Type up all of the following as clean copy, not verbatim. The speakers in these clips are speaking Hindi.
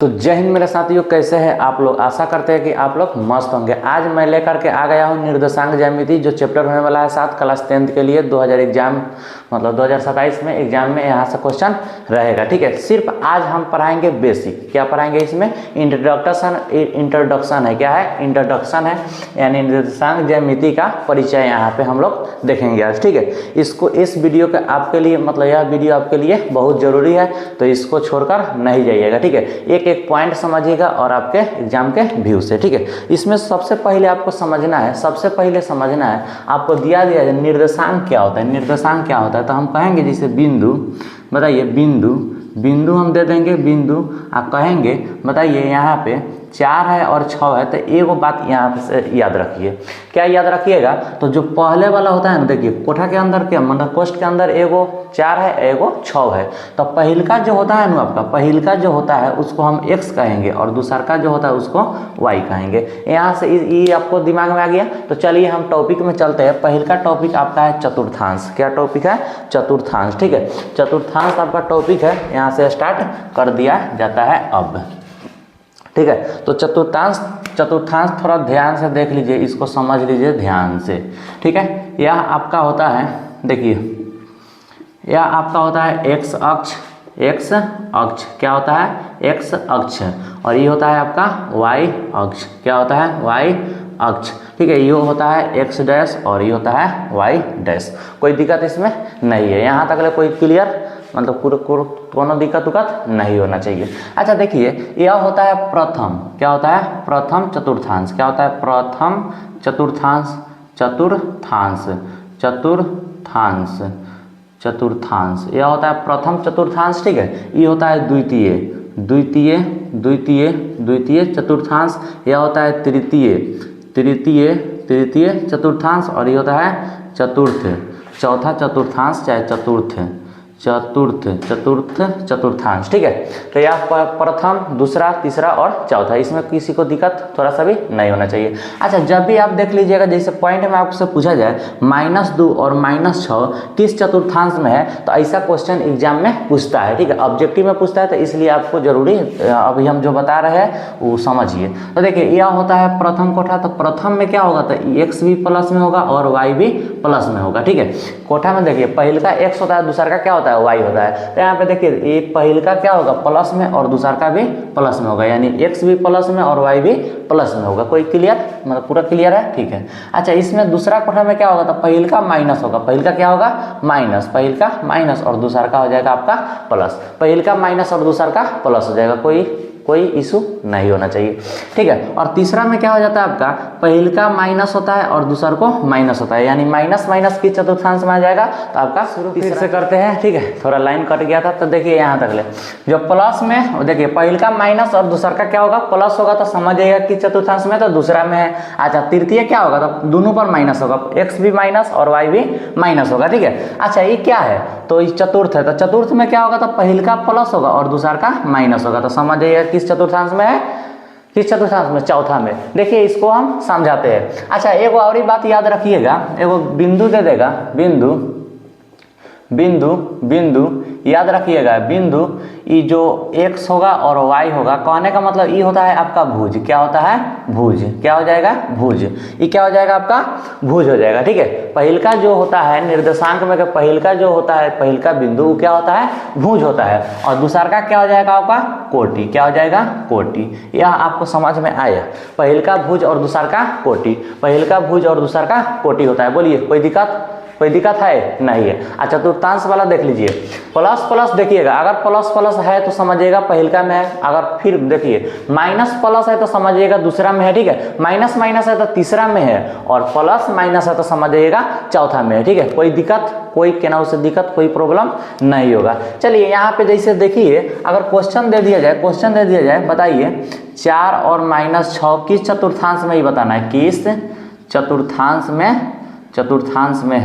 तो जय हिंद मेरे साथियों, कैसे हैं आप लोग। आशा करते हैं कि आप लोग मस्त होंगे। आज मैं लेकर के आ गया हूं निर्देशांक ज्यामिति, जो चैप्टर होने वाला है 7 क्लास 10th के लिए 2000 एग्जाम मतलब 2027 में एग्जाम में यहाँ से क्वेश्चन रहेगा। ठीक है, सिर्फ आज हम पढ़ाएंगे बेसिक। क्या पढ़ाएंगे इसमें? इंट्रोडक्शन है। क्या है? इंट्रोडक्शन है, यानी निर्देशांक ज्यामिति का परिचय यहाँ पे हम लोग देखेंगे आज। ठीक है, इसको इस वीडियो का आपके लिए मतलब यह वीडियो आपके लिए बहुत ज़रूरी है, तो इसको छोड़कर नहीं जाइएगा। ठीक है, एक पॉइंट समझिएगा और आपके एग्जाम के व्यू से। ठीक है, इसमें सबसे पहले आपको समझना है, आपको दिया है निर्देशांक क्या होता है। निर्देशांक क्या होता है तो हम कहेंगे जैसे बिंदु, बताइए बिंदु हम दे देंगे बिंदु। आप कहेंगे बताइए यहाँ पे 4 है और 6 है, तो एगो बात यहाँ से याद रखिए। क्या याद रखिएगा? तो जो पहले वाला होता है ना, देखिए कोठा के अंदर के मतलब कोष्ठ के अंदर एगो 4 है एगो 6 है, तो पहिलका जो होता है ना आपका, पहिलका जो होता है उसको हम x कहेंगे और दूसरा का जो होता है उसको y कहेंगे। यहाँ से ये आपको दिमाग में आ गया। तो चलिए हम टॉपिक में चलते हैं। पहिलका टॉपिक आपका है चतुर्थांश। क्या टॉपिक है? चतुर्थांश। ठीक है, चतुर्थांश आपका टॉपिक है, यहाँ से स्टार्ट कर दिया जाता है अब। ठीक है, तो चतुर्थांश थोड़ा ध्यान से देख लीजिए, इसको समझ लीजिए ध्यान से। ठीक है, यह आपका होता है, देखिए यह आपका होता है एक्स अक्ष। क्या होता है? एक्स अक्ष। और ये होता है आपका वाई अक्ष। क्या होता है? वाई अक्ष। ठीक है, ये होता है एक्स डैश और ये होता है वाई डैश। कोई दिक्कत इसमें नहीं है, यहाँ तक कोई क्लियर मतलब कोनो दिक्कत नहीं होना चाहिए। अच्छा देखिए, यह होता है प्रथम। क्या होता है? प्रथम चतुर्थांश। क्या होता है? प्रथम चतुर्थांश यह होता है प्रथम चतुर्थांश। ठीक है, ये होता है द्वितीय चतुर्थांश। यह होता है तृतीय चतुर्थांश और ये होता है चौथा चतुर्थांश चाहे चतुर्थांश। ठीक है, तो यह प्रथम, दूसरा, तीसरा और चौथा, इसमें किसी को दिक्कत थोड़ा सा भी नहीं होना चाहिए। अच्छा, जब भी आप देख लीजिएगा, जैसे पॉइंट में आपसे पूछा जाए -2 और -6 किस चतुर्थांश में है, तो ऐसा क्वेश्चन एग्जाम में पूछता है। ठीक है, ऑब्जेक्टिव में पूछता है, तो इसलिए आपको जरूरी अभी हम जो बता रहे हैं वो समझिए। तो देखिए, यह होता है प्रथम कोठा। तो प्रथम में क्या होगा? तो x भी प्लस में होगा और y भी प्लस में होगा। ठीक है, कोठा में देखिए पहिल का x होता है, दूसरा का क्या होता है? y होता है। तो यहाँ पे देखिए ये पहिल का क्या होगा? प्लस में और दूसरा का भी प्लस में होगा, यानी x भी प्लस में और y भी प्लस में होगा। कोई क्लियर मतलब पूरा क्लियर है? ठीक है। अच्छा, इसमें दूसरा कोठा में क्या होगा? तो पहिल का माइनस होगा। पहिल का क्या होगा? माइनस। पहिल का माइनस और दूसरा का हो जाएगा आपका प्लस। पहिल का माइनस और दूसरा का प्लस हो जाएगा, कोई इशू नहीं होना चाहिए। ठीक है, और तीसरा में क्या हो जाता है आपका? पहिल का माइनस होता है और दूसरा को माइनस होता है, यानी माइनस माइनस की चतुर्थांश में आ जाएगा। तो आपका शुरू फिर से करते हैं। ठीक है, थोड़ा लाइन कट गया था, तो देखिए यहाँ तक ले जो प्लस में, देखिए पहिल का माइनस और दूसरा का क्या होगा? प्लस होगा, तो समझ जाइएगा कि चतुर्थांश में तो दूसरा में है। अच्छा, तृतीय क्या होगा? तो दोनों पर माइनस होगा, एक्स भी माइनस और वाई भी माइनस होगा। ठीक है, अच्छा ये क्या है? तो ये चतुर्थ है। तो चतुर्थ में क्या होगा? तो पहिल का प्लस होगा और दूसरा का माइनस होगा। तो समझ जाइएगा किस चतुर्थांश में है? किस चतुर्थांश में? चौथा में। देखिए इसको हम समझाते हैं। अच्छा, एगो और ही बात याद रखिएगा, एगो बिंदु दे देगा, बिंदु याद रखिएगा। बिंदु ये जो x होगा और y होगा, कहने का मतलब ये होता है आपका भुज। क्या होता है? भुज। क्या हो जाएगा? भुज। ये क्या हो जाएगा? आपका भुज हो जाएगा। ठीक है, पहिलका जो होता है निर्देशांक में, पहिलका जो होता है, पहिलका बिंदु क्या होता है? भुज होता है। और दूसरा का क्या हो जाएगा? आपका कोटि। क्या हो जाएगा? कोटि। यह आपको समझ में आया? पहिलका भुज और दूसरा का कोटि, पहिलका भुज और दूसरा का कोटि होता है। बोलिए कोई दिक्कत है? नहीं है। अच्छा, चतुर्थांश वाला देख लीजिए, प्लस प्लस देखिएगा, अगर प्लस प्लस है तो समझिएगा पहिलका में है, अगर फिर देखिए माइनस प्लस है तो समझिएगा दूसरा में है। ठीक है, माइनस माइनस है तो तीसरा में है, और प्लस माइनस है तो समझिएगा चौथा में है। ठीक है, कोई दिक्कत, कोई केना से दिक्कत, कोई प्रॉब्लम नहीं होगा। चलिए यहाँ पे जैसे देखिए, अगर क्वेश्चन दे दिया जाए, बताइए 4 और -6 किस चतुर्थांश में ही बताना है। किस चतुर्थांश में है? चतुर्थांश में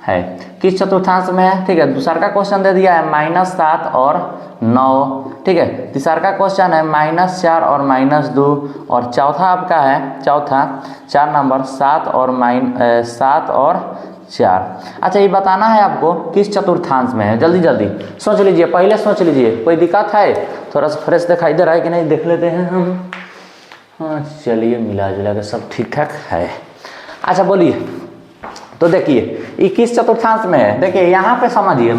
है। किस चतुर्थांश में है? ठीक है, दूसरा का क्वेश्चन दे दिया है -7 और 9। ठीक है, तीसरा का क्वेश्चन है -4 और -2, और चौथा आपका है, चौथा 4 नंबर 7 और 4। अच्छा ये बताना है आपको किस चतुर्थांश में है, जल्दी जल्दी सोच लीजिए, पहले सोच लीजिए, कोई दिक्कत है? थोड़ा सा फ्रेश दिखाई दे रहा है कि नहीं, देख लेते हैं हम। हाँ चलिए, मिला जुला के सब ठीक ठाक है। अच्छा बोलिए, तो देखिए ये किस चतुर्थांश में है, देखिए यहाँ पे समझिए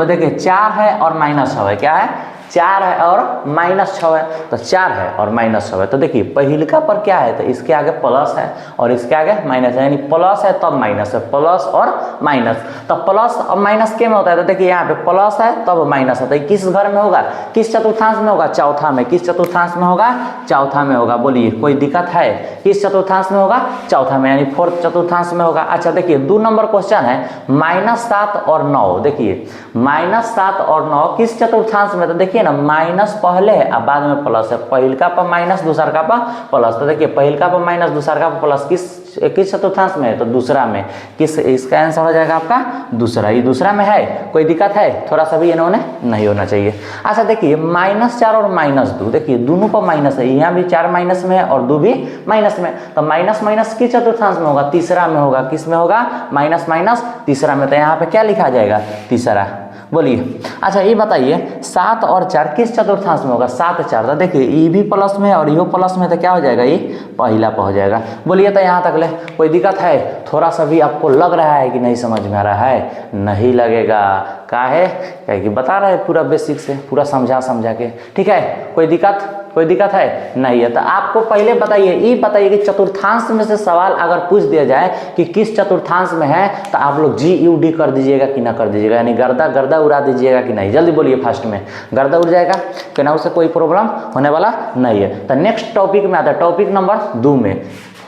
देखिए 4 है और -6 है, क्या है 4 है और -6 है, तो 4 है और -6 है, तो देखिए पहिलका पर क्या है, तो इसके आगे प्लस है और इसके आगे माइनस है, यानी प्लस है तब माइनस है, प्लस और माइनस, तो प्लस और माइनस के में होता है, तो देखिए यहाँ पे प्लस है तब माइनस है, तो किस घर में होगा, किस चतुर्थांश में होगा, चौथा में। किस चतुर्थांश में होगा, चौथा में होगा। बोलिए कोई दिक्कत है, किस चतुर्थांश में होगा, चौथा में, यानी 4th चतुर्थांश में होगा। अच्छा देखिए 2 नंबर क्वेश्चन है, -7 और 9, देखिए -7 और 9 किस चतुर्थांश में, तो देखिए ना माइनस पहले है अब बाद में प्लस है, पहिलका पर माइनस दूसरा पर प्लस, तो देखिए पहिलका पर माइनस दूसरा पर प्लस किस चतुर्थांश में है, तो दूसरा में। किस, इसका आंसर हो जाएगा आपका दूसरा, ये दूसरा में है। कोई दिक्कत है, थोड़ा सा भी इन्होंने नहीं होना चाहिए। अच्छा देखिए -4 और -2, देखिए दोनों पर माइनस है, यहाँ भी 4 माइनस में है और 2 भी माइनस में, तो माइनस माइनस किस चतुर्थांश में होगा, तीसरा में होगा। किस में होगा, माइनस माइनस तीसरा में, तो यहाँ पे क्या लिखा जाएगा, तीसरा। बोलिए अच्छा ये बताइए 7 और 4 किस चतुर्थांश में होगा, 7 4, तो देखिए ये भी प्लस में है और ये प्लस में, तो क्या हो जाएगा, ये पहला पर हो जाएगा। बोलिए तो यहाँ तक ले कोई दिक्कत है, थोड़ा सा भी आपको लग रहा है कि नहीं समझ में आ रहा है, नहीं लगेगा, काहे कि बता रहे पूरा बेसिक से, पूरा समझा के, ठीक है। कोई दिक्कत है, नहीं है। तो आपको पहले बताइए, ये बताइए कि चतुर्थांश में से सवाल अगर पूछ दिया जाए कि किस चतुर्थांश में है, तो आप लोग GUD कर दीजिएगा कि ना कर दीजिएगा, यानी गर्दा उड़ा दीजिएगा कि नहीं, जल्दी बोलिए, फास्ट में गर्दा उड़ जाएगा कि ना, उससे कोई प्रॉब्लम होने वाला नहीं है। तो नेक्स्ट टॉपिक में आता है, टॉपिक नंबर 2 में,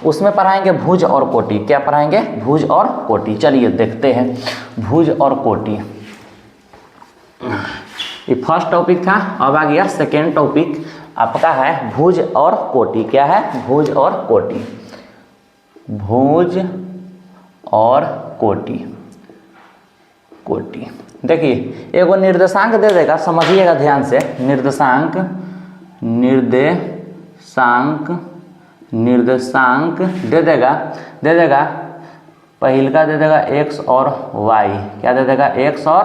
उसमें पढ़ाएंगे भुज और कोटि। क्या पढ़ाएंगे, भुज और कोटि। चलिए देखते हैं भुज और कोटि। ये फर्स्ट टॉपिक था, अब आ गया सेकेंड टॉपिक आपका है भुज और कोटि। क्या है, भुज और कोटि, भुज और कोटि। देखिए एगो निर्देशांक दे देगा, समझिएगा ध्यान से, निर्देशांक दे देगा पहिलका दे देगा x और y। क्या दे देगा, x और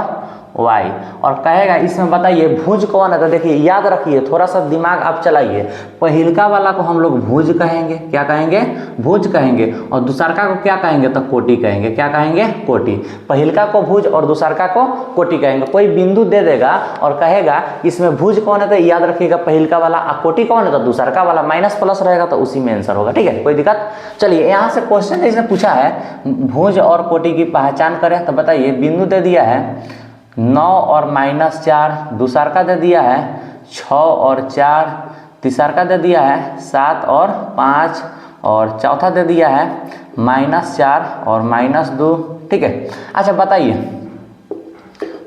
y, और कहेगा इसमें बताइए भुज कौन है। तो देखिए याद रखिए, थोड़ा सा दिमाग आप चलाइए, पहिलका वाला को हम लोग भुज कहेंगे, क्या कहेंगे, भुज कहेंगे, और दूसरका को क्या कहेंगे, तो कोटि कहेंगे। क्या कहेंगे, कोटि। पहिलका को भुज और दूसरका को कोटि कहेंगे। कोई बिंदु दे देगा और कहेगा इसमें भुज कौन है, तो याद रखिएगा पहिलका वाला, और कोटि कौन है, तो दूसरका वाला, माइनस प्लस रहेगा तो उसी में आंसर होगा, ठीक है। कोई दिक्कत। चलिए यहाँ से क्वेश्चन इसने पूछा है भुज और कोटि की पहचान करें, तो बताइए बिंदु दे दिया है 9 और -4, दूसरा का दे दिया है 6 और 4, तीसरा का दे दिया है 7 और 5, और चौथा दे दिया है -4 और -2, ठीक है। अच्छा बताइए,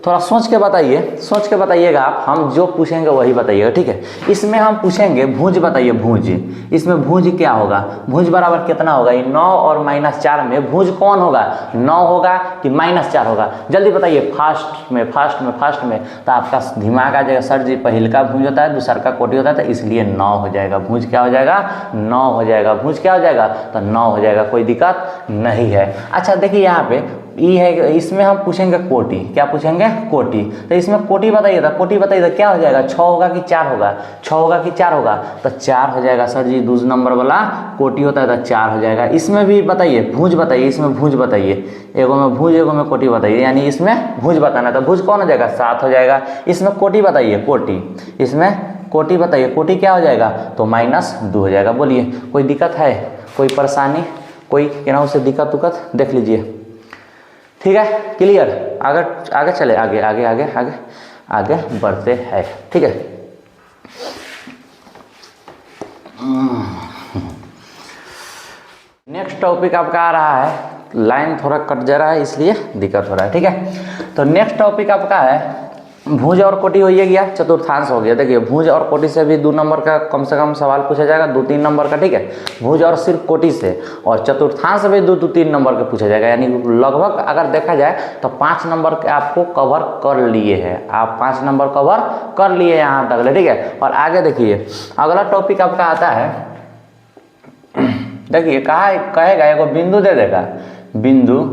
थोड़ा सोच के बताइएगा आप, हम जो पूछेंगे वही बताइएगा, ठीक है। इसमें हम पूछेंगे भुज, बताइए भुज, इसमें भुज क्या होगा, भुज बराबर कितना होगा, ये 9 और -4 में भुज कौन होगा, 9 होगा कि -4 होगा, जल्दी बताइए, फास्ट में। तो आपका दिमाग आ जाएगा, सर जी पहिलका भुज होता है, दूसरा का कोटि होता है, तो इसलिए 9 हो जाएगा, भुज क्या हो जाएगा, 9 हो जाएगा, भुज क्या हो जाएगा, तो 9 हो जाएगा, कोई दिक्कत नहीं है। अच्छा देखिए यहाँ पे ये है, इसमें हम पूछेंगे कोटि। क्या पूछेंगे, कोटि। तो इसमें कोटि बताइए क्या हो जाएगा, 6 होगा कि 4 होगा, 6 होगा कि 4 होगा, तो 4 हो जाएगा सर जी, 2 नंबर वाला कोटि होता है तो 4 हो जाएगा। इसमें भी बताइए भुज, बताइए इसमें भुज बताइए, एगो में भुज एगो में कोटि बताइए, यानी इसमें भुज बताना, तो भुज कौन हो जाएगा, 7 हो जाएगा। इसमें कोटि बताइए, कोटि, इसमें कोटि बताइए, कोटि क्या हो जाएगा, तो -2 हो जाएगा। बोलिए कोई दिक्कत है, कोई परेशानी, कोई केनाऊ से दिक्कत देख लीजिए, ठीक है, क्लियर। आगे चले, आगे बढ़ते हैं, ठीक है। नेक्स्ट टॉपिक आपका आ रहा है, लाइन थोड़ा कट जा रहा है इसलिए दिक्कत हो रहा है, ठीक है। तो नेक्स्ट टॉपिक आपका है भुज और कोटि हो गया, चतुर्थांश हो गया। देखिए भुज और कोटि से भी 2 नंबर का कम से कम सवाल पूछा जाएगा, 2-3 नंबर का, ठीक है। भुज और सिर्फ कोटि से, और चतुर्थांश से भी 2-3 नंबर का पूछा जाएगा, यानी लगभग अगर देखा जाए तो 5 नंबर के आपको कवर कर लिए हैं, आप 5 नंबर कवर कर लिए यहाँ तक, ठीक है। और आगे देखिए अगला टॉपिक आपका आता है, देखिए कहेगा एगो बिंदु दे देगा, बिंदु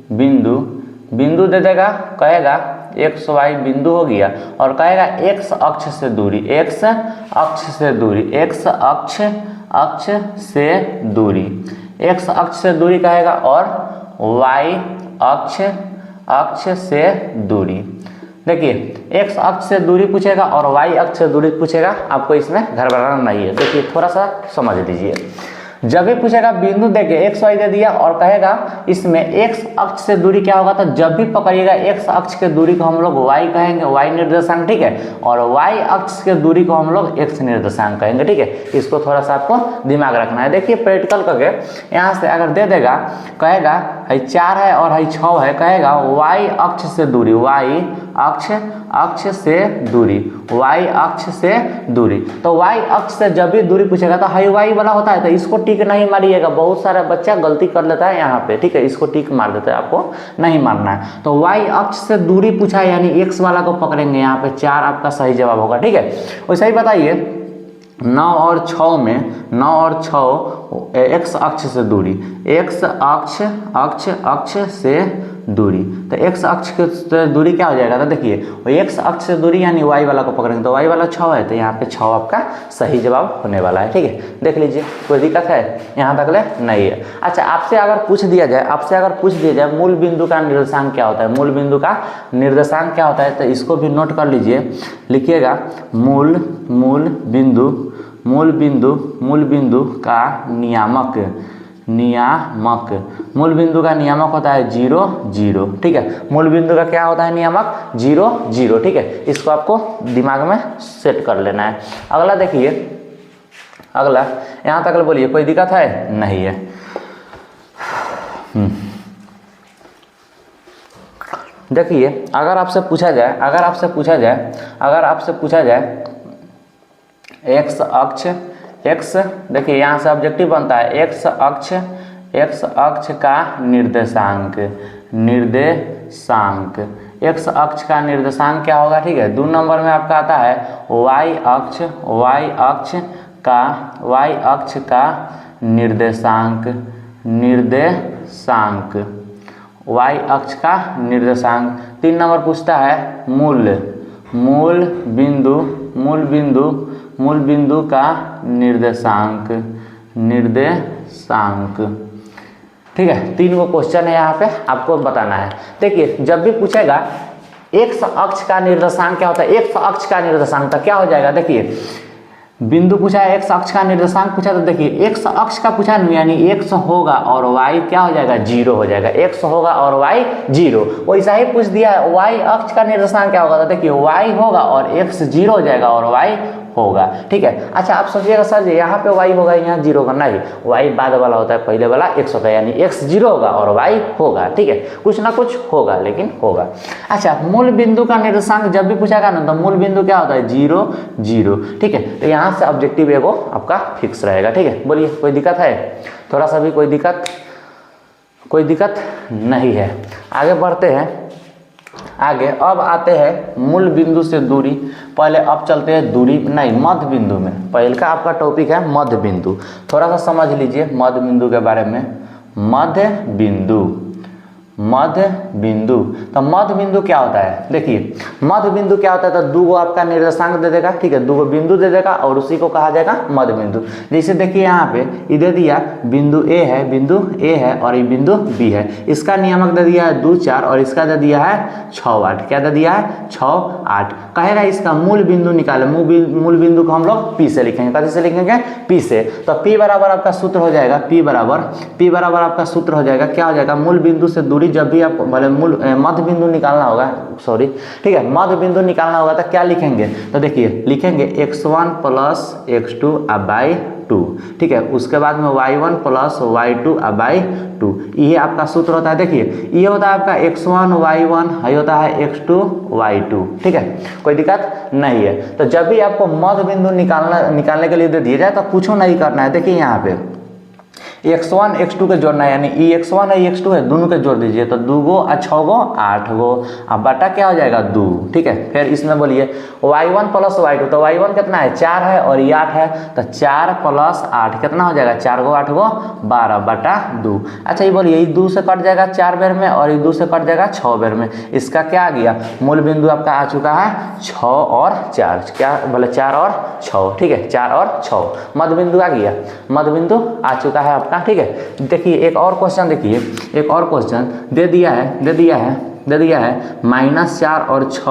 बिंदु, बिंदु दे देगा, कहेगा एक्स वाई बिंदु हो गया और कहेगा एक्स अक्ष से दूरी, एक्स अक्ष से दूरी, एक्स अक्ष से दूरी, एक्स अक्ष से दूरी कहेगा और वाई अक्ष से दूरी। देखिए एक्स अक्ष से दूरी पूछेगा और वाई अक्ष से दूरी पूछेगा, आपको इसमें घबराना नहीं है। देखिए थोड़ा सा समझ लीजिए, जब भी पूछेगा बिंदु देके एक्स वाई दे दिया और कहेगा इसमें एक्स अक्ष से दूरी क्या होगा, तो जब भी पकड़िएगा एक्स अक्ष के दूरी को हम लोग वाई कहेंगे, वाई निर्देशांक, ठीक है, और वाई अक्ष के दूरी को हम लोग एक्स निर्देशांक कहेंगे, ठीक है। इसको थोड़ा सा आपको दिमाग रखना है। देखिए प्रैक्टिकल करके यहाँ से अगर दे देगा, कहेगा है 4 है और है 6 है, कहेगा वाई अक्ष से दूरी, वाई अक्ष से दूरी, वाई अक्ष से दूरी, तो वाई अक्ष से जब भी दूरी पूछेगा तो हाई वाई वाला होता है, तो इसको टिक नहीं मारिएगा। बहुत सारा बच्चा गलती कर लेता है यहाँ पे, ठीक है, इसको टिक मार देता है, आपको नहीं मारना है। तो वाई अक्ष से दूरी पूछा है यानी एक्स वाला को पकड़ेंगे, यहाँ पे 4 आपका सही जवाब होगा, ठीक है। वैसे ही बताइए 9 और 6 में, 9 और 6 एक्स अक्ष से दूरी, एक्स अक्ष से दूरी, तो एक्स अक्ष की दूरी क्या हो जाएगा, तो देखिए एक्स अक्ष से दूरी यानी वाई वाला को पकड़ेंगे, तो वाई वाला 6 है, तो यहाँ पे 6 आपका सही जवाब होने वाला है, ठीक है। देख लीजिए कोई दिक्कत है यहाँ तक ले नहीं है। अच्छा आपसे अगर पूछ दिया जाए मूल बिंदु का निर्देशांक क्या होता है, मूल बिंदु का निर्देशांक क्या होता है, तो इसको भी नोट कर लीजिए, लिखिएगा मूल बिंदु का नियामक, मूल बिंदु का नियामक होता है 0 0, ठीक है। मूल बिंदु का क्या होता है नियामक 0 0, ठीक है। इसको आपको दिमाग में सेट कर लेना है। अगला देखिए, अगला यहाँ तक बोलिए कोई दिक्कत है नहीं है। देखिए अगर आपसे पूछा जाए एक्स अक्ष, एक्स, देखिए यहाँ से ऑब्जेक्टिव बनता है एक्स अक्ष का निर्देशांक, एक्स अक्ष का निर्देशांक क्या होगा, ठीक है। 2 नंबर में आपका आता है वाई अक्ष का निर्देशांक, वाई अक्ष का निर्देशांक। 3 नंबर पूछता है मूल बिंदु का निर्देशांक, ठीक है। 3 वो क्वेश्चन है यहाँ पे आपको बताना है। देखिए जब भी पूछेगा एक्स अक्ष का निर्देशांक क्या होता है, एक्स अक्ष का निर्देशांक तो क्या हो जाएगा, देखिए बिंदु पूछा है, एक्स अक्ष का निर्देशांक पूछा, तो देखिए एक्स अक्ष का पूछा यानी एक्स होगा और वाई क्या हो जाएगा 0 हो जाएगा, एक्स होगा और वाई 0। वैसा ही पूछ दिया है वाई अक्ष का निर्देशांक क्या होगा, तो देखिए वाई होगा और एक्स 0 हो जाएगा और वाई होगा, ठीक है। अच्छा आप सोचिएगा सर यहाँ पे वाई होगा यहाँ 0 होगा, नहीं, वाई बाद वाला होता है, पहले वाला एक्स होता है, यानी एक्स 0 होगा और वाई होगा, ठीक है। कुछ ना कुछ होगा लेकिन होगा। अच्छा मूल बिंदु का निर्देशांक जब भी पूछागा ना, तो मूल बिंदु क्या होता है 0 0, ठीक है। तो यहाँ से ऑब्जेक्टिव एगो आपका फिक्स रहेगा, ठीक है। बोलिए कोई दिक्कत है, थोड़ा सा भी कोई दिक्कत नहीं है। आगे बढ़ते हैं, आगे अब आते हैं मूल बिंदु से दूरी। पहले अब चलते हैं दूरी नहीं मध्य बिंदु में। पहले का आपका टॉपिक है मध्य बिंदु, थोड़ा सा समझ लीजिए मध्य बिंदु के बारे में। मध्य बिंदु, तो मध्य बिंदु क्या होता है, देखिए मध्य बिंदु क्या होता है, तो 2 आपका निर्देशांक दे देगा, ठीक है, 2 बिंदु दे देगा और उसी को कहा जाएगा मध्य बिंदु। जैसे देखिए यहाँ पे ये दे दिया बिंदु ए है और ये बिंदु बी है, इसका नियामक दे दिया है 2 4 और इसका दे दिया है 6 8, क्या दे दिया है 6 8। कहेगा इसका मूल बिंदु निकाले, मूल बिंदु को हम लोग पी से लिखेंगे, कैसे से लिखेंगे पी से। तो पी बराबर आपका सूत्र हो जाएगा, पी बराबर आपका सूत्र हो जाएगा, क्या हो जाएगा मूल बिंदु से दूरी जब भी आपको भले मध्य बिंदु निकालना होगा, सॉरी ठीक है, मध्य बिंदु निकालना होगा तो क्या लिखेंगे, तो देखिए लिखेंगे x1 प्लस x2 बाई 2, ठीक है। उसके बाद में y1 प्लस y2 बाई 2, ये आपका सूत्र होता है। देखिए ये होता है आपका x1 y1, ये होता है x2 y2, ठीक है, कोई दिक्कत नहीं है। तो जब भी आपको मध्य बिंदु निकालने के लिए दे दिया जाए तो कुछ नहीं करना है। देखिए यहाँ पे x1 x2 के जोड़ना है, यानी ई x1 है x2 है, दोनों के जोड़ दीजिए तो 2 गो और 6 गो 8 गो, अब बटा क्या हो जाएगा 2, ठीक है। फिर इसमें बोलिए y1 प्लस y2, तो y1 कितना है 4 है और ये 8 है, तो 4 प्लस 8 कितना हो जाएगा 4 गो 8 गो 12 बटा 2। अच्छा ये बोलिए ये 2 से कट जाएगा 4 बेर में और ये 2 से कट जाएगा 6 बेर में, इसका क्या आ गया मूल बिंदु आपका आ चुका है 6 और 4, क्या बोले 4 और 6, ठीक है 4 और 6 मध्य बिंदु आ गया, मध्य बिंदु आ चुका है आपका, ठीक है। देखिए एक और क्वेश्चन, देखिए एक और क्वेश्चन दे दिया है -4 और 6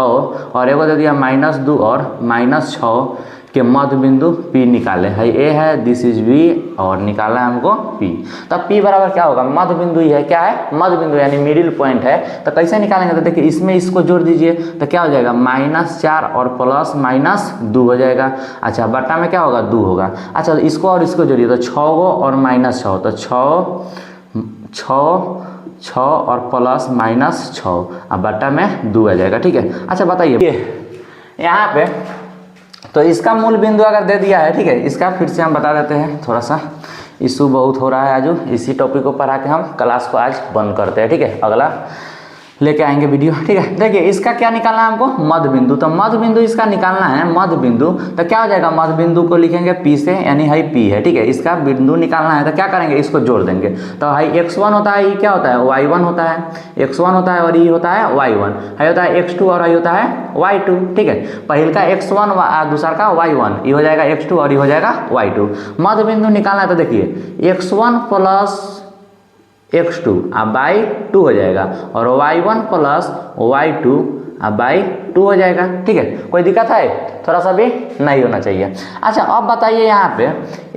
और एगो दे दिया -2 और -6 के मध्य बिंदु P निकाले है, ए है दिस इज B और निकाला है हमको P। तब P बराबर क्या होगा मध्य बिंदु ही है, क्या है मध्य बिंदु यानी मिडिल पॉइंट है, तो कैसे निकालेंगे, तो देखिए इसमें इसको जोड़ दीजिए तो क्या हो जाएगा -4 और प्लस -2 हो जाएगा। अच्छा बट्टा में क्या होगा 2 होगा। अच्छा इसको और इसको जोड़िए तो 6 गो और -6, तो 6 और प्लस -6 अब बट्टा में 2 आ जाएगा, ठीक है। अच्छा बताइए यहाँ पे तो इसका मूल बिंदु अगर दे दिया है, ठीक है, इसका फिर से हम बता देते हैं, थोड़ा सा इशू बहुत हो रहा है आज, इसी टॉपिक को पढ़ा के हम क्लास को आज बंद करते हैं, ठीक है, अगला लेके आएंगे वीडियो, ठीक है। देखिए इसका क्या निकालना है हमको मध्य बिंदु, तो मध्य बिंदु इसका निकालना है मध्य बिंदु, तो क्या हो जाएगा मध्य बिंदु को लिखेंगे P से, यानी हाई P है, ठीक है, इसका बिंदु निकालना है तो क्या करेंगे इसको जोड़ देंगे, तो हाई x1 होता है, ये क्या होता है y1 होता है, x1 होता है और ये होता है y1, हाई होता है x2 और हाई होता है y2, ठीक है। पहले का x1 दूसरा का y1, ये हो जाएगा x2 और ये हो जाएगा y2। मध्य बिंदु निकालना है तो देखिए x1 प्लस x2 अब बाई 2 हो जाएगा और y1 प्लस y2 अब बाई 2 हो जाएगा, ठीक है। कोई दिक्कत है, थोड़ा सा भी नहीं होना चाहिए। अच्छा अब बताइए यहाँ पे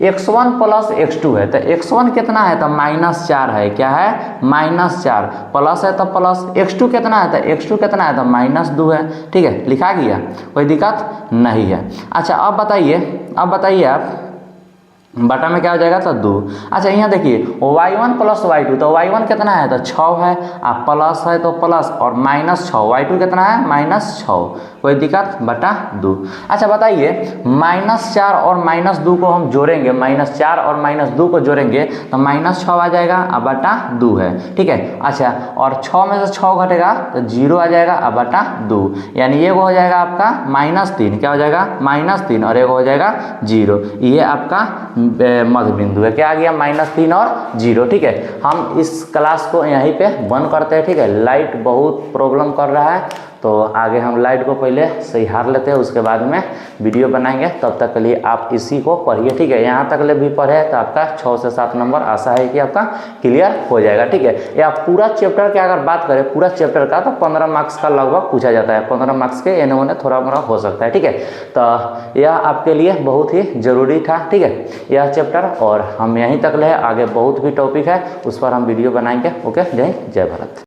x1 प्लस x2 है, तो x1 कितना है तो -4 है, क्या है -4, प्लस है तो प्लस, x2 कितना है तो x2 कितना है तो -2 है, ठीक है, लिखा गया, कोई दिक्कत नहीं है। अच्छा अब बताइए आप बटा में क्या हो जाएगा तो 2। अच्छा यहाँ देखिए y1 प्लस y2, तो y1 कितना है तो 6 है, आप प्लस है तो प्लस और -6, y2 कितना है -6, कोई दिक्कत बटा 2। अच्छा बताइए -4 और -2 को हम जोड़ेंगे, -4 और -2 को जोड़ेंगे तो -6 आ जाएगा अब बटा 2 है, ठीक है। अच्छा और 6 में से 6 घटेगा तो 0 आ जाएगा अब बटा 2, यानी ये हो जाएगा आपका -3, क्या हो जाएगा -3 और एक हो जाएगा 0, ये आपका मध्य बिंदु है, क्या आ गया -3 और 0, ठीक है। हम इस क्लास को यहीं पे बंद करते हैं, ठीक है, लाइट बहुत प्रॉब्लम कर रहा है, तो आगे हम लाइट को पहले सही हार लेते हैं, उसके बाद में वीडियो बनाएंगे, तब तक के लिए आप इसी को पढ़िए, ठीक है। यहाँ तक ले भी पढ़े तो आपका 6 से 7 नंबर आशा है कि आपका क्लियर हो जाएगा, ठीक है। या पूरा चैप्टर की अगर बात करें पूरा चैप्टर का तो 15 मार्क्स का लगभग पूछा जाता है, 15 मार्क्स के एने ओने थोड़ा मोड़ा हो सकता है, ठीक है। तो यह आपके लिए बहुत ही ज़रूरी था, ठीक है, यह चैप्टर, और हम यहीं तक ले, आगे बहुत भी टॉपिक है उस पर हम वीडियो बनाएंगे। ओके, जय भारत।